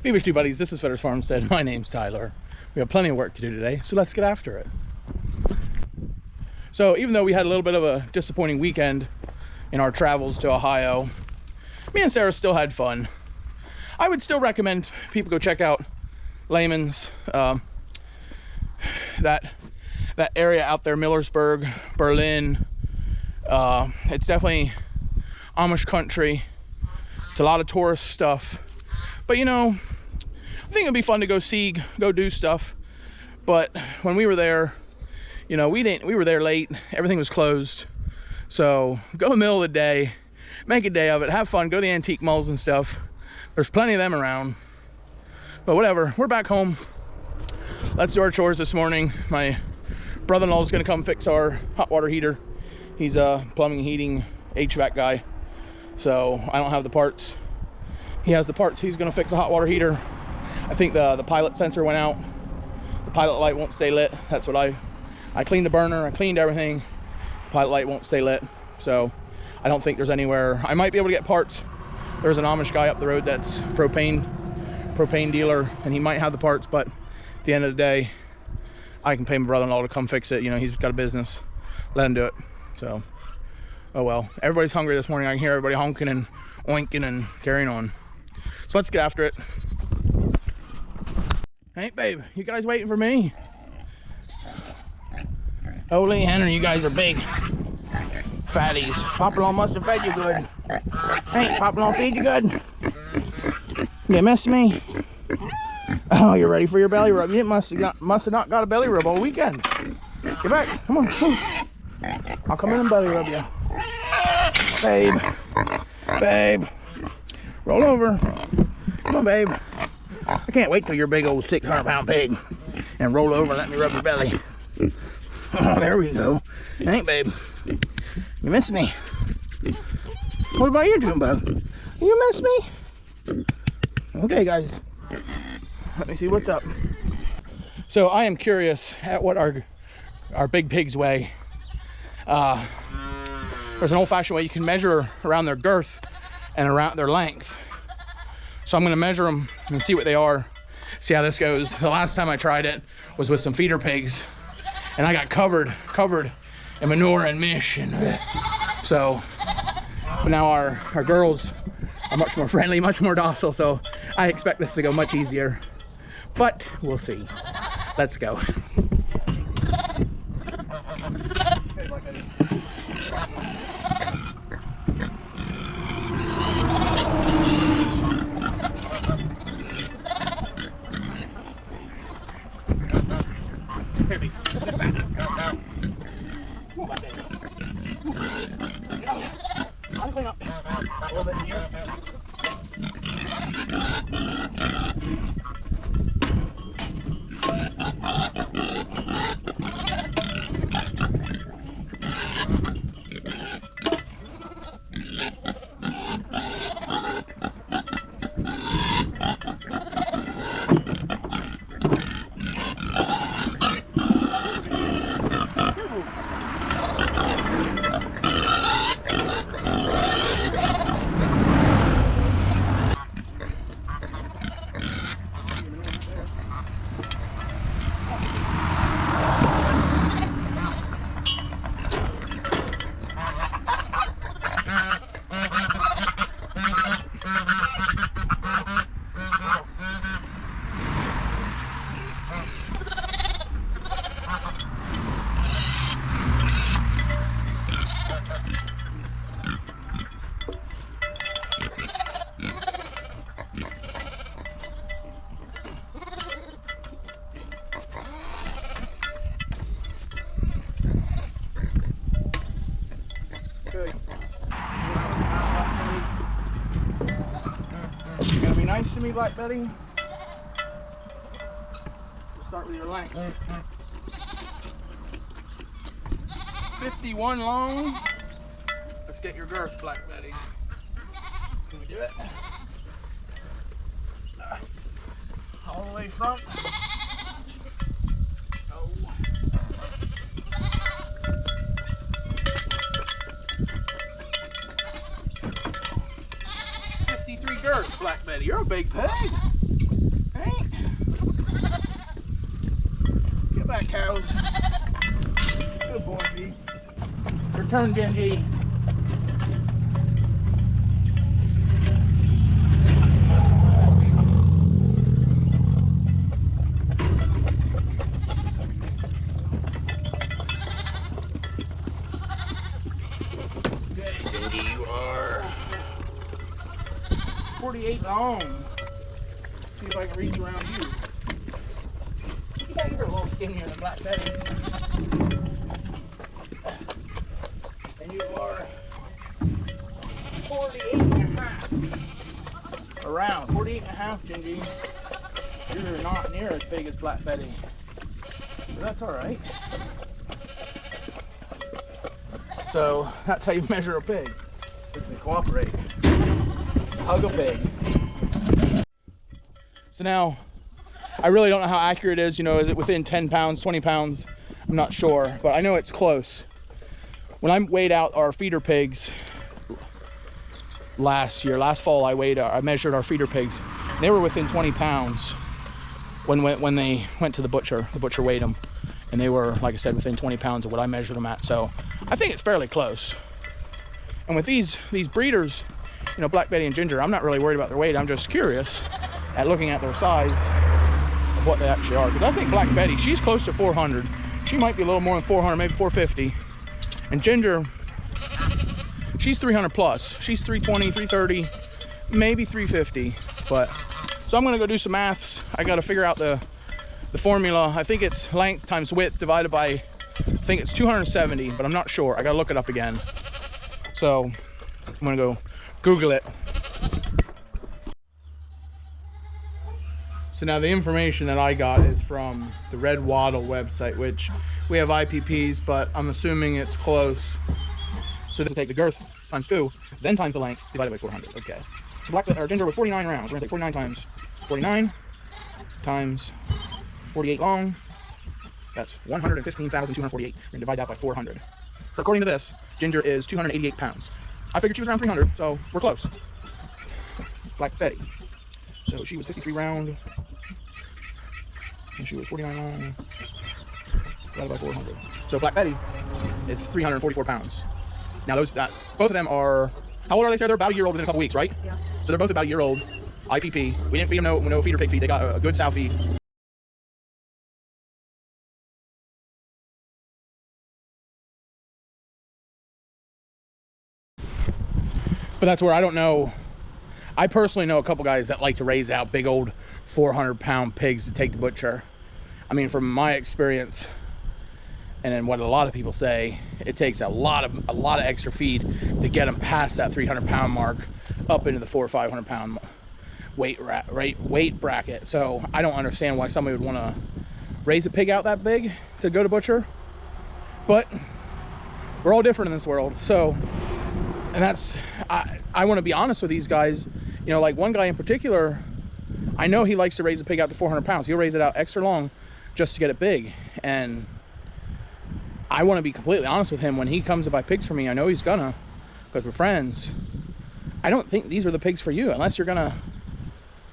Beaver's Two Buddies, this is Fetter's Farmstead. My name's Tyler. We have plenty of work to do today, so let's get after it. So even though we had a little bit of a disappointing weekend in our travels to Ohio, me and Sarah still had fun. I would still recommend people go check out Lehman's, that area out there, Millersburg, Berlin. It's definitely Amish country. It's a lot of tourist stuff. But you know, I think it'd be fun to go do stuff. But when we were there, you know, we were there late. Everything was closed. So go in the middle of the day, make a day of it, have fun, go to the antique malls and stuff. There's plenty of them around. But whatever, we're back home. Let's do our chores this morning. My brother-in-law is gonna come fix our hot water heater. He's a plumbing, heating, HVAC guy. So I don't have the parts. He has the parts. He's gonna fix a hot water heater. I think the pilot sensor went out. The pilot light won't stay lit. That's what I cleaned the burner, I cleaned everything. The pilot light won't stay lit. So I don't think there's anywhere. I might be able to get parts. There's an Amish guy up the road that's propane dealer, and he might have the parts, but at the end of the day, I can pay my brother-in-law to come fix it. You know, he's got a business. Let him do it. So, oh well. Everybody's hungry this morning. I can hear everybody honking and oinking and carrying on. So let's get after it. Hey, babe, you guys waiting for me? Holy Henry, you guys are big fatties. Papillon must have fed you good. Hey, Papillon feed you good? You missed me? Oh, you're ready for your belly rub. You must have not got a belly rub all weekend. Get back, come on. I'll come in and belly rub you. Babe, roll over. Come on, babe. I can't wait till you're a big old 600-pound pig and roll over and let me rub your belly. Oh, there we go. Hey, babe, you miss me. What about you, Junebug? You miss me? Okay, guys, let me see what's up. So I am curious at what our big pigs weigh. There's an old-fashioned way you can measure around their girth and around their length. So I'm gonna measure them and see what they are, see how this goes. The last time I tried it was with some feeder pigs, and I got covered in manure and mish, and so. But now our girls are much more friendly, much more docile, so I expect this to go much easier. But we'll see. Let's go. Here, sit back. Come on, baby. I'll clean up a little bit here. You're gonna be nice to me, Black Betty? We'll start with your length. 51 long. Let's get your girth, Black Betty. Can we do it? All the way front. Oh. 53 girth, Black Betty. You're a big pig. turn, Genji. Okay, Genji, you are 48 long. See if I can reach around you. Yeah, you're a little skinnier than Black Betty. And you are 48 and a half. Around 48 and a half, Gingy. You're not near as big as Black Betty. But that's alright. So that's how you measure a pig. You can cooperate. Hug a pig. So now, I really don't know how accurate it is. You know, is it within 10 pounds, 20 pounds? I'm not sure, but I know it's close. When I weighed out our feeder pigs last fall, I measured our feeder pigs. They were within 20 pounds when they went to the butcher. The butcher weighed them, and they were, like I said, within 20 pounds of what I measured them at. So I think it's fairly close. And with these breeders, you know, Black Betty and Ginger, I'm not really worried about their weight. I'm just curious at looking at their size of what they actually are. Because I think Black Betty, she's close to 400. She might be a little more than 400, maybe 450. And Ginger, she's 300 plus. She's 320, 330, maybe 350. But so I'm gonna go do some maths. I gotta figure out the formula. I think it's length times width divided by, I think it's 270, but I'm not sure. I gotta look it up again. So I'm gonna go Google it. So now the information that I got is from the Red Wattle website, which we have IPPs, but I'm assuming it's close. So this will take the girth times 2, then times the length, divided by 400. Okay. So Ginger was 49 rounds. We're gonna take 49 times 49 times 48 long. That's 115,248. We're gonna divide that by 400. So according to this, Ginger is 288 pounds. I figured she was around 300, so we're close. Black Betty. So she was 53 round. And she was 49 long. Divided by 400. So Black Betty is 344 pounds. Now both of them are, how old are they, Sarah? They're about a year old within a couple weeks, right? Yeah. So they're both about a year old. IPP. We didn't feed them no feeder pig feed. They got a good sow feed. But that's where I don't know. I personally know a couple guys that like to raise out big old 400-pound pigs to take to butcher. I mean, from my experience, and then what a lot of people say, it takes a lot of extra feed to get them past that 300-pound mark, up into the 400 or 500-pound weight bracket. So I don't understand why somebody would want to raise a pig out that big to go to butcher. But we're all different in this world. So, and that's, I want to be honest with these guys. You know, like one guy in particular, I know he likes to raise a pig out to 400 pounds. He'll raise it out extra long just to get it big. And I want to be completely honest with him. When he comes to buy pigs for me, I know he's gonna, because we're friends. I don't think these are the pigs for you, unless you're gonna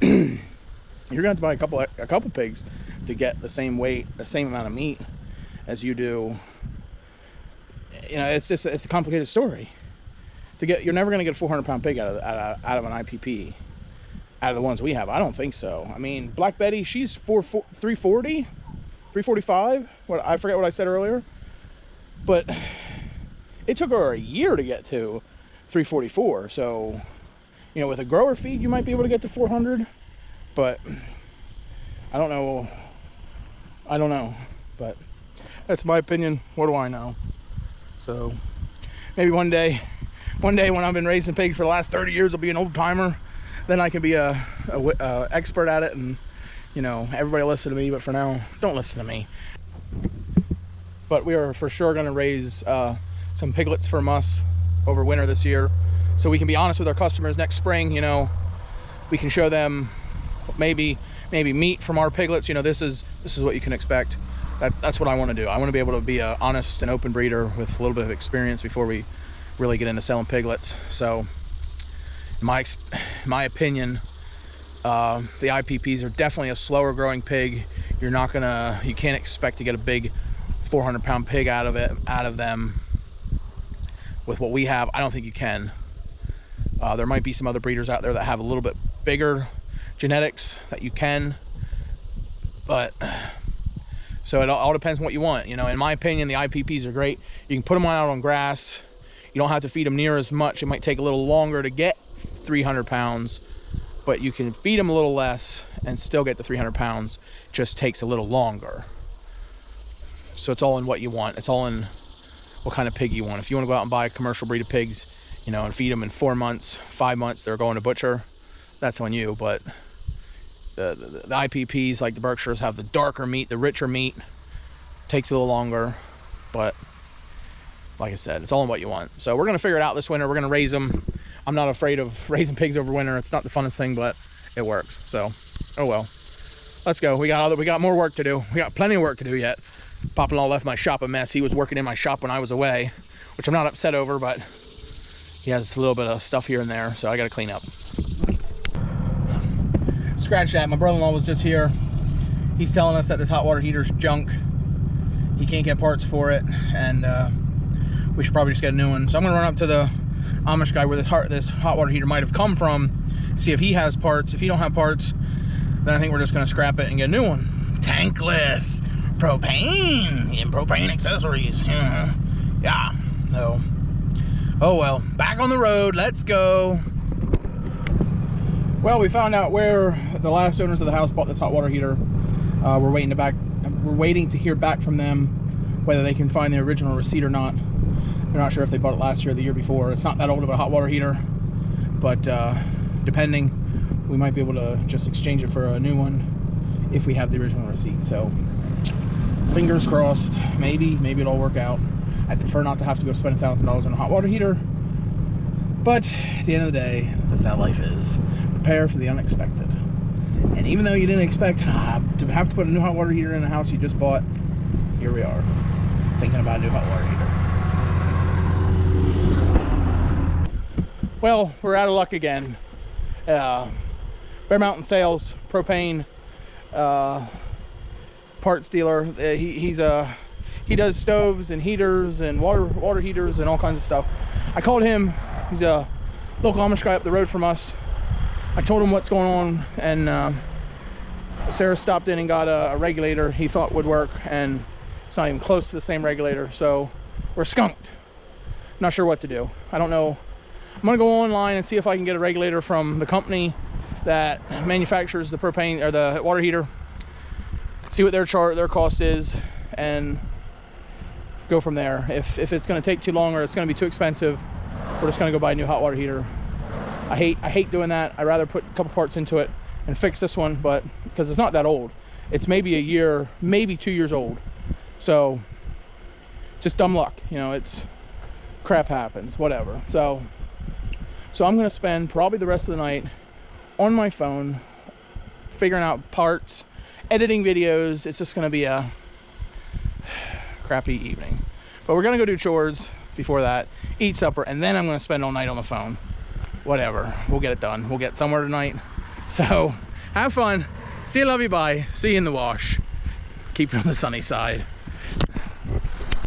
you're gonna have to buy a couple pigs to get the same weight, the same amount of meat as you do. You know, it's a complicated story. You're never gonna get a 400-pound pig out of an IPP, out of the ones we have. I don't think so. I mean, Black Betty, she's 340, 345. I forget what I said earlier, but it took her a year to get to 344. So, you know, with a grower feed, you might be able to get to 400, but I don't know. But that's my opinion. What do I know? So maybe one day when I've been raising pigs for the last 30 years, I'll be an old timer. Then I can be a expert at it, and you know, everybody listen to me. But for now, don't listen to me. But we are for sure going to raise some piglets from us over winter this year, so we can be honest with our customers next spring. You know, we can show them maybe meat from our piglets. You know, this is what you can expect. That's what I want to do. I want to be able to be an honest and open breeder with a little bit of experience before we really get into selling piglets. So in my opinion, the IPPs are definitely a slower growing pig. You can't expect to get a big 400-pound pig out of them. with what we have, I don't think you can. There might be some other breeders out there that have a little bit bigger genetics that you can, but so it all depends on what you want. You know, in my opinion, the IPPs are great. You can put them out on grass. You don't have to feed them near as much. It might take a little longer to get 300 pounds, but you can feed them a little less and still get the 300 pounds. It just takes a little longer. So it's all in what you want. It's all in what kind of pig you want. If you want to go out and buy a commercial breed of pigs, you know, and feed them in 4 months, 5 months, they're going to butcher, that's on you. But the IPPs, like the Berkshires, have the darker meat, the richer meat. Takes a little longer, but like I said, it's all in what you want. So we're going to figure it out this winter. We're going to raise them. I'm not afraid of raising pigs over winter. It's not the funnest thing, but it works. So, oh well. Let's go. We got more work to do. We got plenty of work to do yet. Papa-in-law left my shop a mess. He was working in my shop when I was away, which I'm not upset over, but he has a little bit of stuff here and there, so I got to clean up. Scratch that. My brother-in-law was just here. He's telling us that this hot water heater's junk. He can't get parts for it, and we should probably just get a new one. So I'm gonna run up to the Amish guy where this hot water heater might have come from, see if he has parts. If he don't have parts, then I think we're just gonna scrap it and get a new one. Tankless propane and propane accessories. Yeah. So, oh well. Back on the road. Let's go. Well, we found out where the last owners of the house bought this hot water heater. We're waiting to hear back from them whether they can find the original receipt or not. They're not sure if they bought it last year or the year before. It's not that old of a hot water heater, but depending, we might be able to just exchange it for a new one if we have the original receipt. So fingers crossed. Maybe it'll work out. I'd prefer not to have to go spend $1,000 on a hot water heater, but at the end of the day, that's how life is. Prepare for the unexpected. And even though you didn't expect to have to put a new hot water heater in a house you just bought, here we are, thinking about a new hot water heater. Well, we're out of luck again. Bear Mountain Sales, propane parts dealer. He does stoves and heaters and water heaters and all kinds of stuff. I called him. He's a local Amish guy up the road from us. I told him what's going on, and Sarah stopped in and got a regulator he thought would work, and it's not even close to the same regulator, so we're skunked. Not sure what to do. I don't know. I'm gonna go online and see if I can get a regulator from the company that manufactures the propane or the water heater, see what their cost is, and go from there. If it's gonna take too long or it's gonna be too expensive, we're just gonna go buy a new hot water heater. I hate doing that. I'd rather put a couple parts into it and fix this one, but because it's not that old. It's maybe a year, maybe 2 years old. So just dumb luck, you know, it's crap happens, whatever. So I'm gonna spend probably the rest of the night on my phone figuring out parts, editing videos. It's just gonna be a crappy evening. But we're gonna go do chores before that, eat supper, and then I'm gonna spend all night on the phone. Whatever, we'll get it done. We'll get somewhere tonight. So have fun. See you, love you, bye. See you in the wash. Keep it on the sunny side.